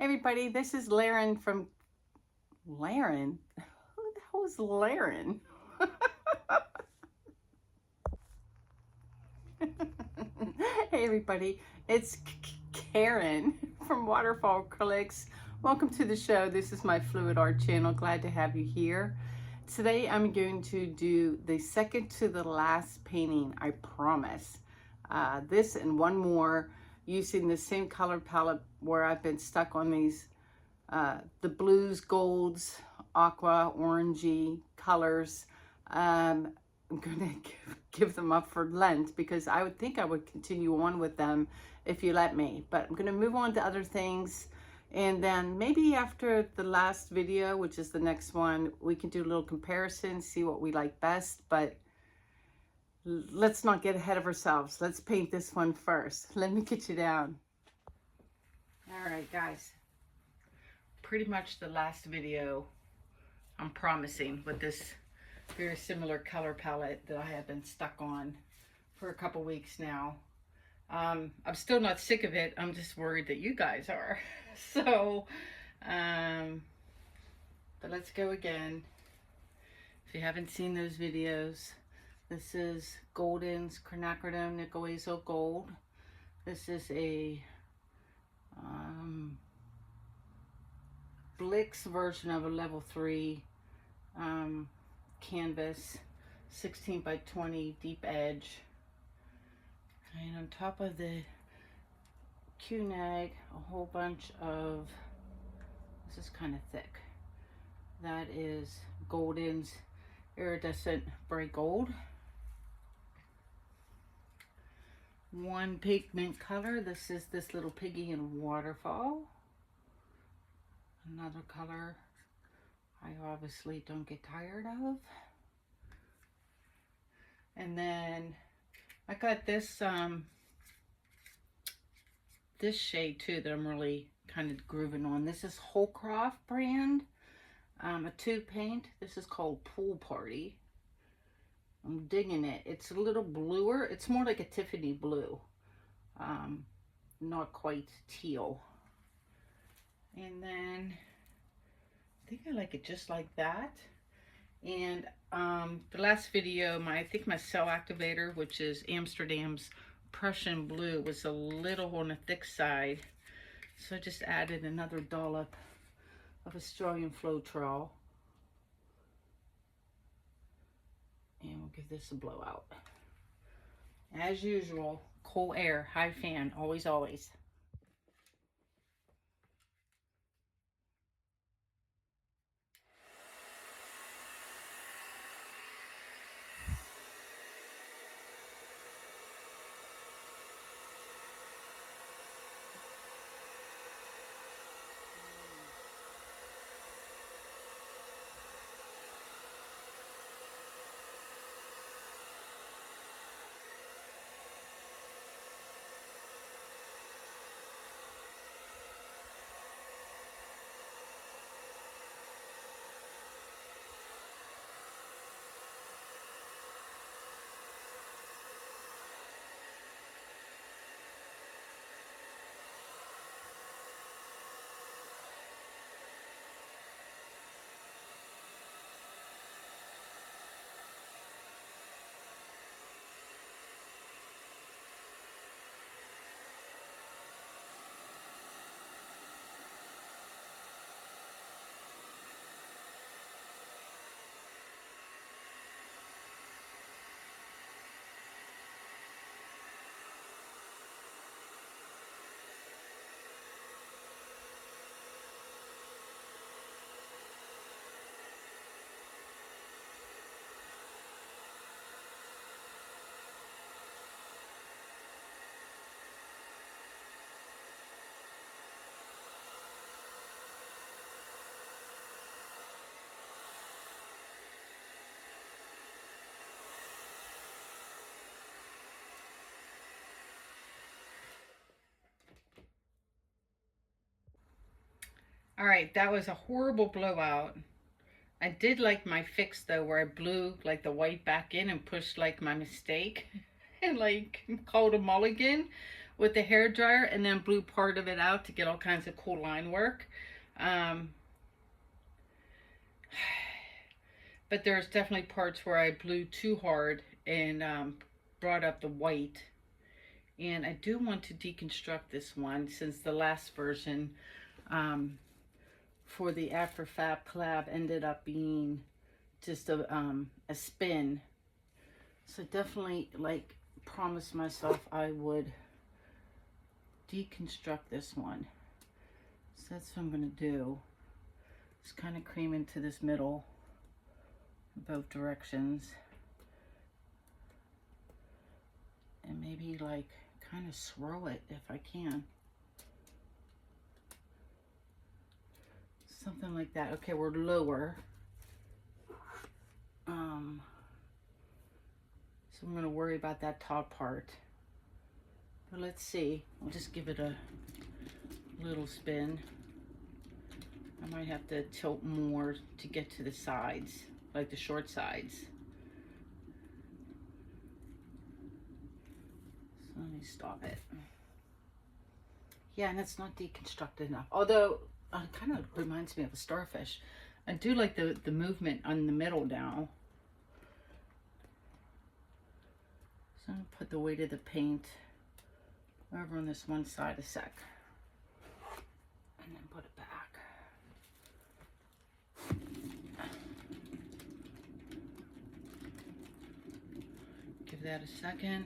everybody, this is Laren from Laren. Who the hell is Laren? Hey everybody, it's Karen from Waterfall Acrylics. Welcome to the show. This is my fluid art channel. Glad to have you here. Today I'm going to do the second to the last painting, I promise. This and one more using the same color palette where I've been stuck on these the blues, golds, aqua, orangey colors. I'm gonna give them up for Lent because I would think I would continue on with them if you let me, but I'm gonna move on to other things, and then maybe after the last video, which is the next one, we can do a little comparison, see what we like best. But let's not get ahead of ourselves. Let's paint this one first. Let me get you down. All right, guys, pretty much the last video, I'm promising, with this very similar color palette that I have been stuck on for a couple weeks now. I'm still not sick of it. I'm just worried that you guys are. So, but let's go again. If you haven't seen those videos, this is Golden's Quinacridone Nikola Gold. This is a Blix version of a level 3 canvas, 16 by 20 deep edge. And on top of the Q-nag, a whole bunch of, this is kind of thick, that is Golden's Iridescent Bright Gold. One pigment color, this is this little Peggy in Waterfall. Another color I obviously don't get tired of. And then I got this this shade too that I'm really kind of grooving on. This is Holcroft brand, a tube paint. This is called Pool Party. I'm digging it. It's a little bluer. It's more like a Tiffany blue, not quite teal. And then I think I like it just like that. And the last video, I think my cell activator, which is Amsterdam's Prussian blue, was a little on the thick side, so I just added another dollop of Australian Floetrol, and we'll give this a blowout. As usual, cool air, high fan, always, always. All right, that was a horrible blowout. I did like my fix though, where I blew like the white back in and pushed like my mistake and like called a mulligan. with the hair dryer and then blew part of it out to get all kinds of cool line work. But there's definitely parts where I blew too hard and brought up the white. And I do want to deconstruct this one, since the last version for the After Fab collab ended up being just a spin. So definitely, like, promised myself I would deconstruct this one. So that's what I'm gonna do. Just kind of cream into this middle, both directions, and maybe like kind of swirl it if I can. Something like that. Okay, we're lower. So I'm going to worry about that top part. But let's see. I'll just give it a little spin. I might have to tilt more to get to the sides, like the short sides. So let me stop it. Yeah, and it's not deconstructed enough. Although, it kind of reminds me of a starfish. I do like the movement on the middle now. So I'm going to put the weight of the paint over on this one side a sec. And then put it back. Give that a second.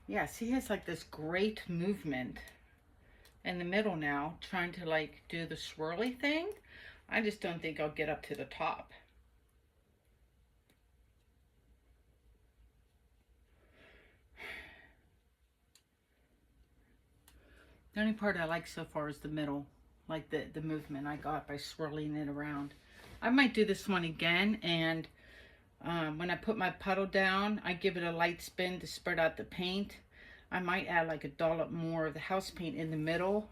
Yes, he has like this great movement in the middle now, trying to like do the swirly thing. I just don't think I'll get up to the top. The only part I like so far is the middle, like the movement I got by swirling it around. I might do this one again, and when I put my puddle down, I give it a light spin to spread out the paint. I might add like a dollop more of the house paint in the middle,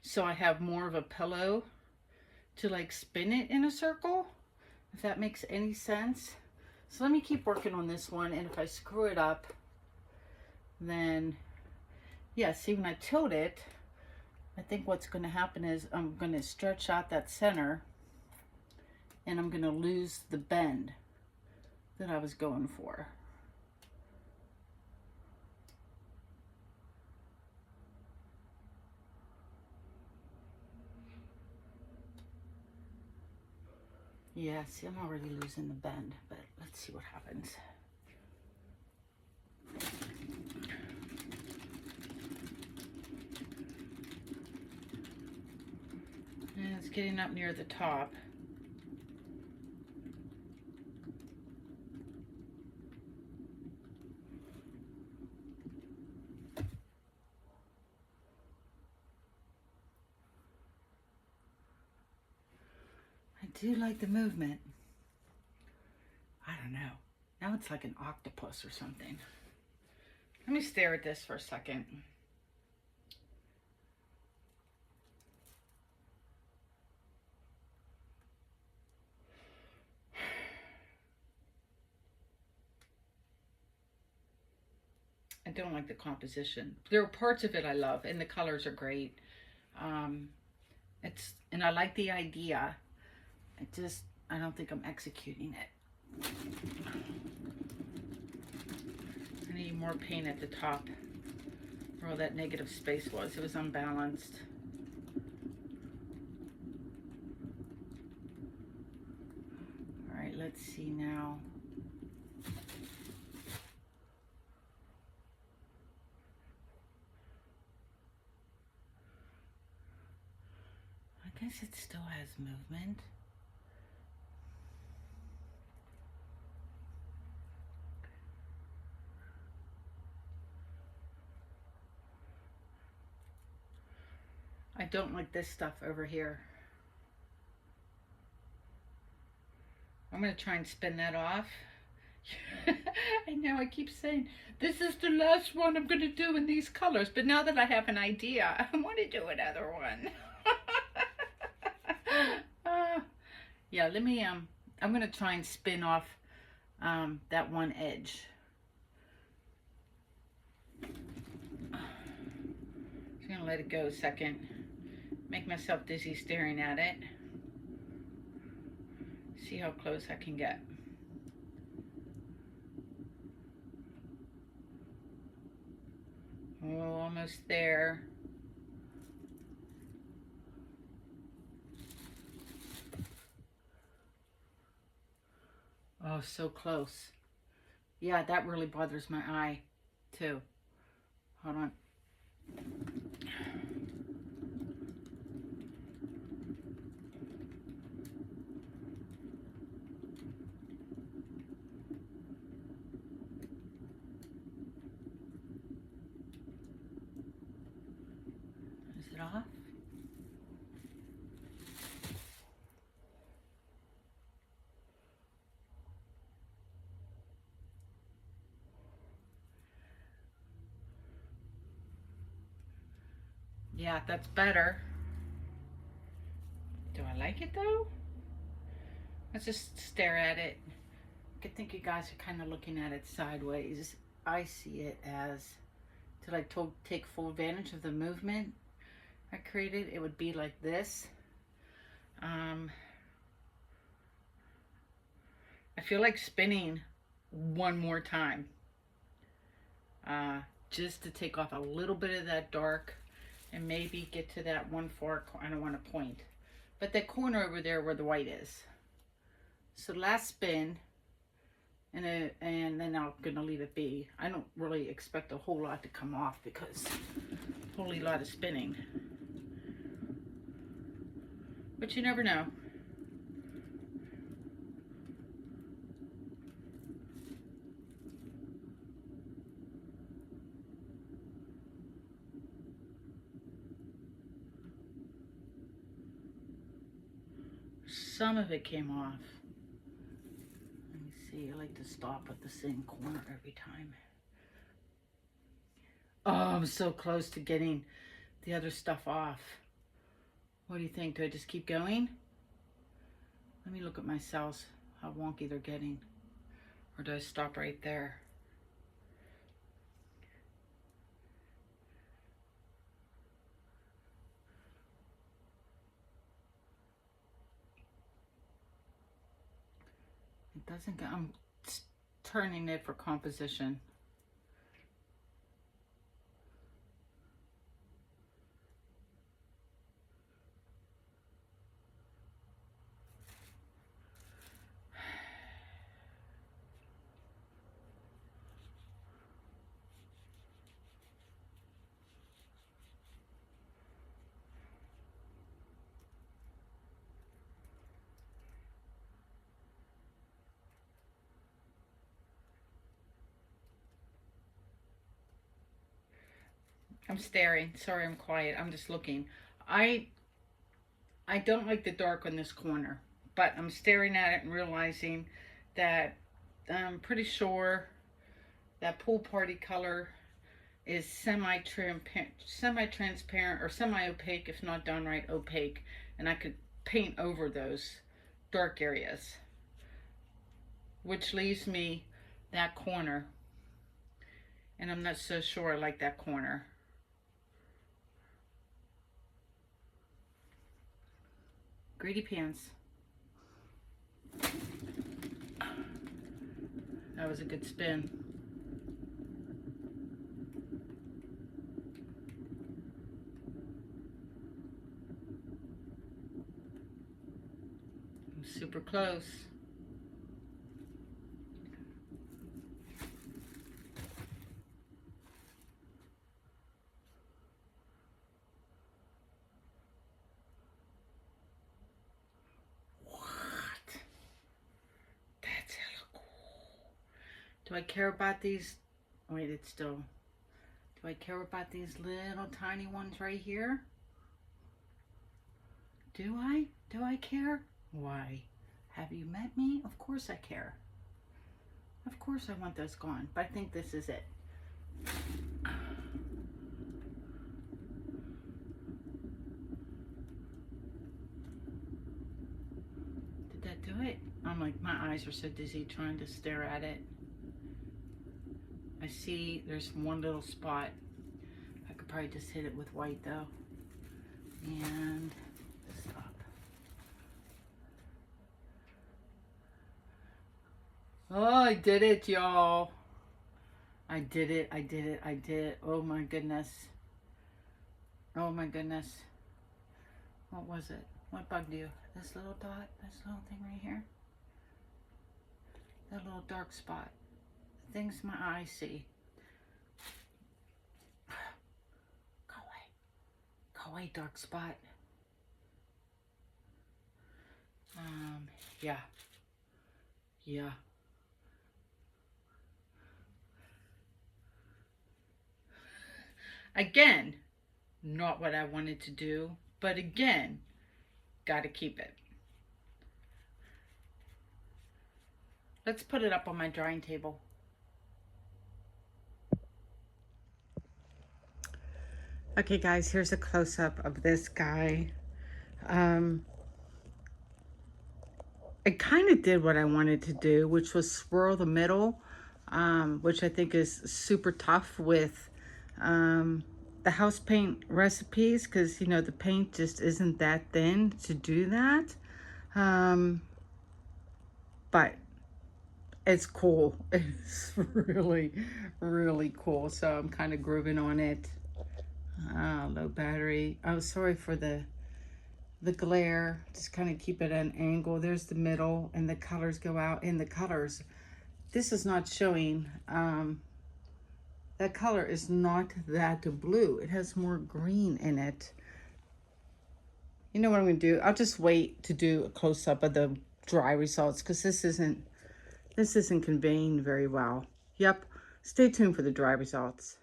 so I have more of a pillow to like spin it in a circle, if that makes any sense. So let me keep working on this one, and if I screw it up, then yeah, see, when I tilt it, I think what's going to happen is I'm going to stretch out that center, and I'm going to lose the bend that I was going for. Yeah, see, I'm already losing the bend, but let's see what happens. And it's getting up near the top. I do like the movement. I don't know. Now it's like an octopus or something. Let me stare at this for a second. I don't like the composition. There are parts of it I love, and the colors are great. And I like the idea. I don't think I'm executing it. I need more paint at the top where all that negative space was. It was unbalanced. All right, let's see now. I guess it still has movement. I don't like this stuff over here. I'm going to try and spin that off. I know I keep saying, this is the last one I'm going to do in these colors. But now that I have an idea, I want to do another one. Yeah, let me, I'm going to try and spin off that one edge. Just going to let it go a second. Make myself dizzy staring at it. See how close I can get. Oh, almost there. Oh, so close. Yeah, that really bothers my eye, too. Hold on. Is it off? Yeah, that's better. Do I like it though? Let's just stare at it. I think you guys are kind of looking at it sideways. I see it as to like take full advantage of the movement I created. It would be like this. I feel like spinning one more time, just to take off a little bit of that dark and maybe get to that one far corner. I don't want to point, but that corner over there where the white is. So last spin, and then I'm gonna leave it be. I don't really expect a whole lot to come off because a whole lot of spinning, but you never know. Some of it came off. Let me see, I like to stop at the same corner every time. Oh, I'm so close to getting the other stuff off. What do you think? Do I just keep going? Let me look at my cells, how wonky they're getting. Or do I stop right there? It doesn't go, I'm turning it for composition. I'm staring. Sorry, I'm quiet. I'm just looking. I don't like the dark on this corner, but I'm staring at it and realizing that I'm pretty sure that pool party color is semi-transparent or semi-opaque, if not downright opaque, and I could paint over those dark areas, which leaves me that corner, and I'm not so sure I like that corner. Greedy pants. That was a good spin. I'm super close. Do I care about these? Wait, it's still. Do I care about these little tiny ones right here? Do I? Do I care? Why? Have you met me? Of course I care. Of course I want those gone, but I think this is it. Did that do it? I'm like, my eyes are so dizzy trying to stare at it. I see there's one little spot. I could probably just hit it with white though. And stop. Oh, I did it, y'all. I did it, I did it, I did it. Oh my goodness. Oh my goodness. What was it? What bugged you? This little dot? This little thing right here? That little dark spot. The things my eyes see. Go away. Go away, dark spot. Yeah. Yeah. Again, not what I wanted to do, but again, gotta keep it. Let's put it up on my drying table. Okay guys, here's a close-up of this guy. I kind of did what I wanted to do, which was swirl the middle, which I think is super tough with the house paint recipes, because you know the paint just isn't that thin to do that. But it's cool. It's really, really cool. So I'm kind of grooving on it. Low battery. Oh, sorry for the glare. Just kind of keep it at an angle. There's the middle, and the colors go out in the colors. This is not showing. That color is not that blue. It has more green in it. You know what I'm going to do? I'll just wait to do a close-up of the dry results, because this isn't conveying very well. Yep. Stay tuned for the dry results.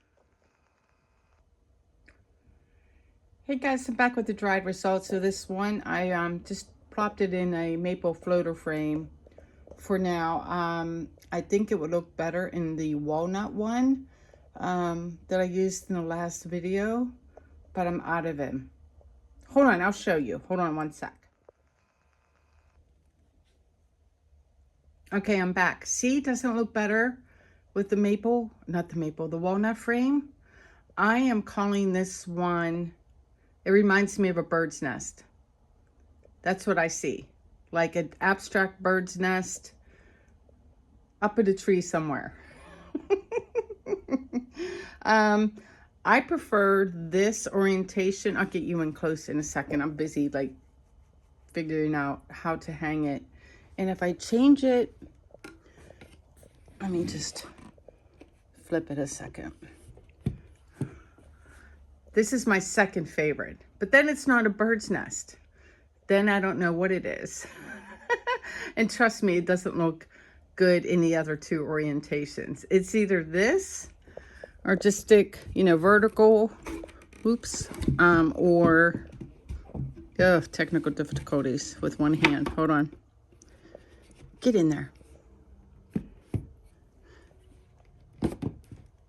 Hey guys, I'm back with the dried results. So this one, I just plopped it in a maple floater frame for now. I think it would look better in the walnut one that I used in the last video, but I'm out of it. Hold on, I'll show you. Hold on one sec. Okay, I'm back. See, doesn't it look better with the maple, the walnut frame? I am calling this one, it reminds me of a bird's nest. That's what I see. Like an abstract bird's nest up in a tree somewhere. I prefer this orientation. I'll get you in close in a second. I'm busy like figuring out how to hang it. And if I change it, let me just flip it a second. This is my second favorite, but then it's not a bird's nest. Then I don't know what it is. And trust me, it doesn't look good in the other two orientations. It's either this or just stick, you know, vertical, oops, or, technical difficulties with one hand. Hold on. Get in there.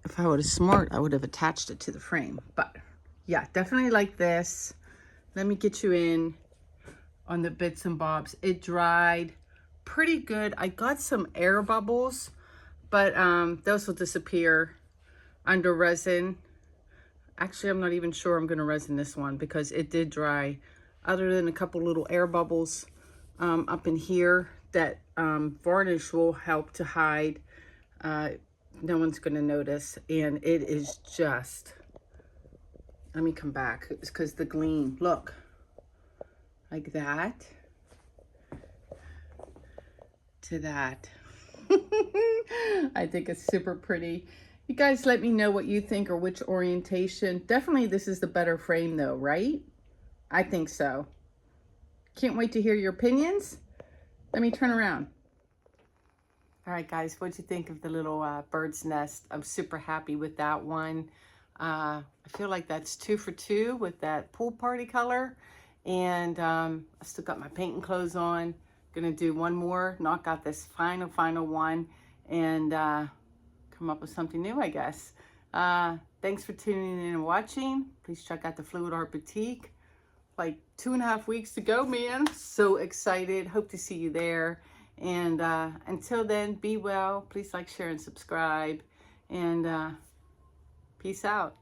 If I was smart, I would have attached it to the frame. But yeah, definitely like this. Let me get you in on the bits and bobs. It dried pretty good. I got some air bubbles, but those will disappear under resin. Actually, I'm not even sure I'm going to resin this one because it did dry, other than a couple little air bubbles up in here that varnish will help to hide. No one's going to notice, and it is just, let me come back. It's because the gleam, look, like that to that. I think it's super pretty. You guys let me know what you think, or which orientation. Definitely this is the better frame though, right? I think so. Can't wait to hear your opinions. Let me turn around. All right, guys, what'd you think of the little bird's nest? I'm super happy with that one. I feel like that's 2 for 2 with that pool party color. And I still got my painting clothes on. Gonna do one more, knock out this final one, and come up with something new, I guess. Thanks for tuning in and watching. Please check out the Fluid Art Boutique like 2.5 weeks to go, man. So excited. Hope to see you there. And until then, be well. Please like, share, and subscribe. And peace out.